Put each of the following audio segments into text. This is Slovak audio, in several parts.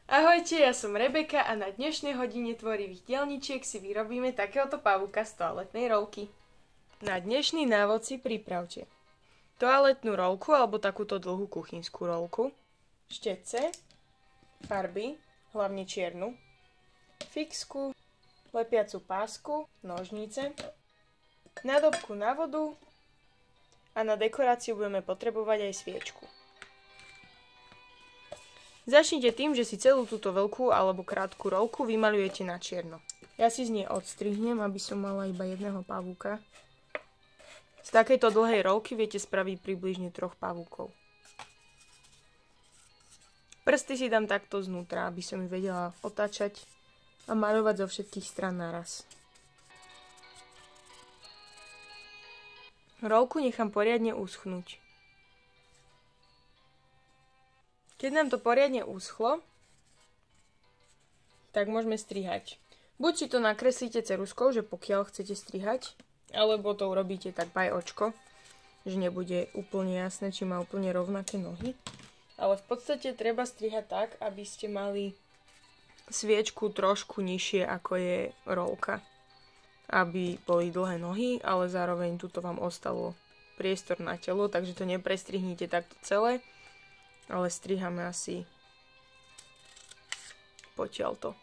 Ahojte, ja som Rebeka a na dnešnej hodine tvorivých dielničiek si vyrobíme takéhoto pavúka z toaletnej rolky. Na dnešný návod si pripravte toaletnú rolku alebo takúto dlhú kuchynskú rolku, štetce, farby, hlavne čiernu, fixku, lepiacu pásku, nožnice, nádobku na vodu a na dekoráciu budeme potrebovať aj sviečku. Začnite tým, že si celú túto veľkú alebo krátku rolku vymaľujete na čierno. Ja si z nej odstrihnem, aby som mala iba jedného pavúka. Z takejto dlhej rolky viete spraviť približne 3 pavúkov. Prsty si dám takto znútra, aby som ich vedela otáčať a maľovať zo všetkých strán naraz. Rolku nechám poriadne uschnúť. Keď nám to poriadne uschlo, tak môžeme strihať. Buď si to nakreslíte ceruzkou, že pokiaľ chcete strihať, alebo to urobíte tak by očko, že nebude úplne jasné, či má úplne rovnaké nohy. Ale v podstate treba strihať tak, aby ste mali sviečku trošku nižšie, ako je rolka. Aby boli dlhé nohy, ale zároveň tuto vám ostalo priestor na telo, takže to neprestrihnite takto celé. Ale strihame asi potiaľto.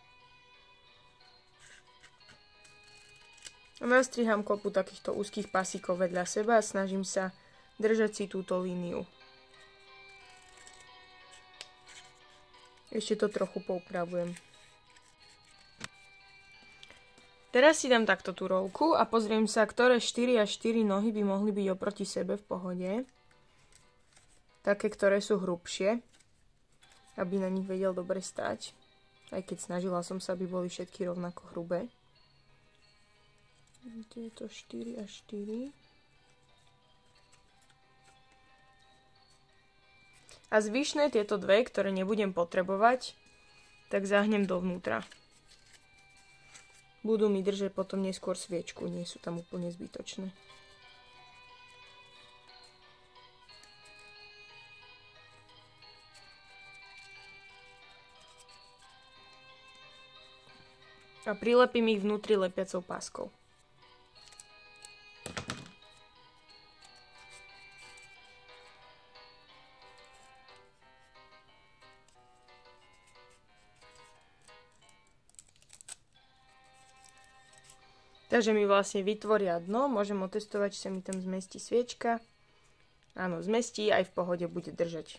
Nastriham kopu takýchto úzkých pasíkov vedľa seba a snažím sa držať si túto líniu. Ešte to trochu poupravujem. Teraz si dám takto tú rolku a pozriem sa, ktoré 4 až 4 nohy by mohli byť oproti sebe v pohode. Také, ktoré sú hrubšie, aby na nich vedel dobre stáť. Aj keď snažila som sa, aby boli všetky rovnako hrubé. Je to 4 a 4. A zvyšné tieto dve, ktoré nebudem potrebovať, tak zahnem dovnútra. Budú mi držať potom neskôr sviečku, nie sú tam úplne zbytočné. A prilepím ich vnútri lepiacou páskou. Takže mi vlastne vytvoria dno, môžem otestovať, či sa mi tam zmestí sviečka. Áno, zmestí, aj v pohode bude držať.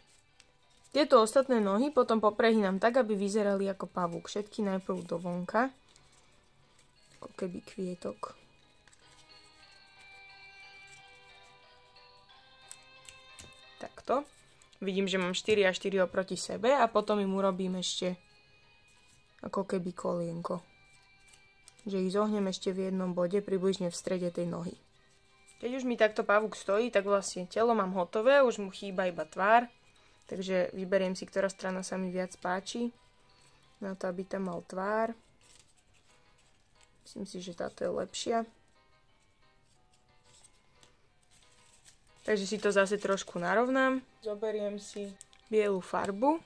Tieto ostatné nohy potom poprehýnam tak, aby vyzerali ako pavúk. Všetky najprv do vonka. Ako keby kvietok. Takto. Vidím, že mám 4 a 4 oproti sebe a potom im urobím ešte ako keby kolienko. Že ich zohnem ešte v jednom bode, približne v strede tej nohy. Keď už mi takto pavúk stojí, tak vlastne telo mám hotové, už mu chýba iba tvár. Takže vyberiem si, ktorá strana sa mi viac páči. Na to, aby tam mal tvár. Myslím si, že táto je lepšia. Takže si to zase trošku narovnám. Zoberiem si bielu farbu.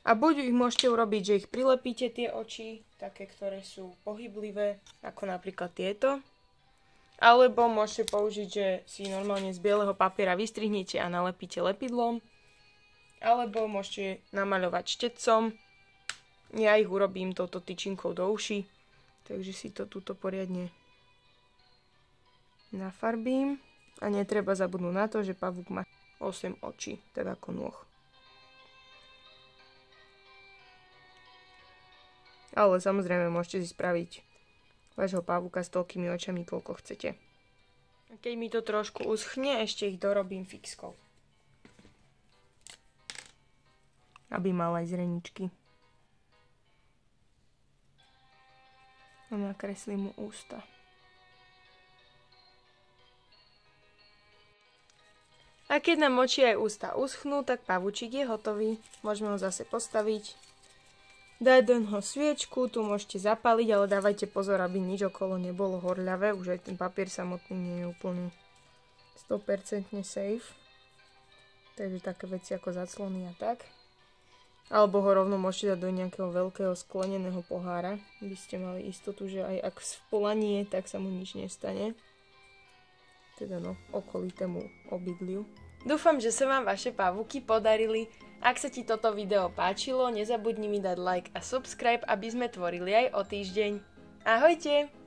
A buď ich môžete urobiť, že ich prilepíte tie oči, také, ktoré sú pohyblivé, ako napríklad tieto. Alebo môžete použiť, že si normálne z bieleho papiera vystrihnete a nalepíte lepidlom. Alebo môžete namaľovať štetcom. Ja ich urobím touto tyčinkou do uší. Takže si to tuto poriadne nafarbím. A netreba zabudnúť na to, že pavúk má 8 očí, tak ako nôh. Ale samozrejme môžete si spraviť vášho pavúka s toľkými očami, koľko chcete. A keď mi to trošku uschne, ešte ich dorobím fixkou. Aby mal aj zreničky. A nakreslím mu ústa. A keď nám oči aj ústa uschnú, tak pavúčik je hotový. Môžeme ho zase postaviť. Dať do neho sviečku, tu môžete zapaliť, ale dávajte pozor, aby nič okolo nebolo horľavé. Už aj ten papier samotný nie je úplne 100% safe. Takže také veci ako zaclony a tak. Alebo ho rovno môžete dať do nejakého veľkého skleneného pohára, aby ste mali istotu, že aj ak spolanie, tak sa mu nič nestane. Teda no, okolitému obydliu. Dúfam, že sa vám vaše pavúky podarili. Ak sa ti toto video páčilo, nezabudni mi dať like a subscribe, aby sme tvorili aj o týždeň. Ahojte!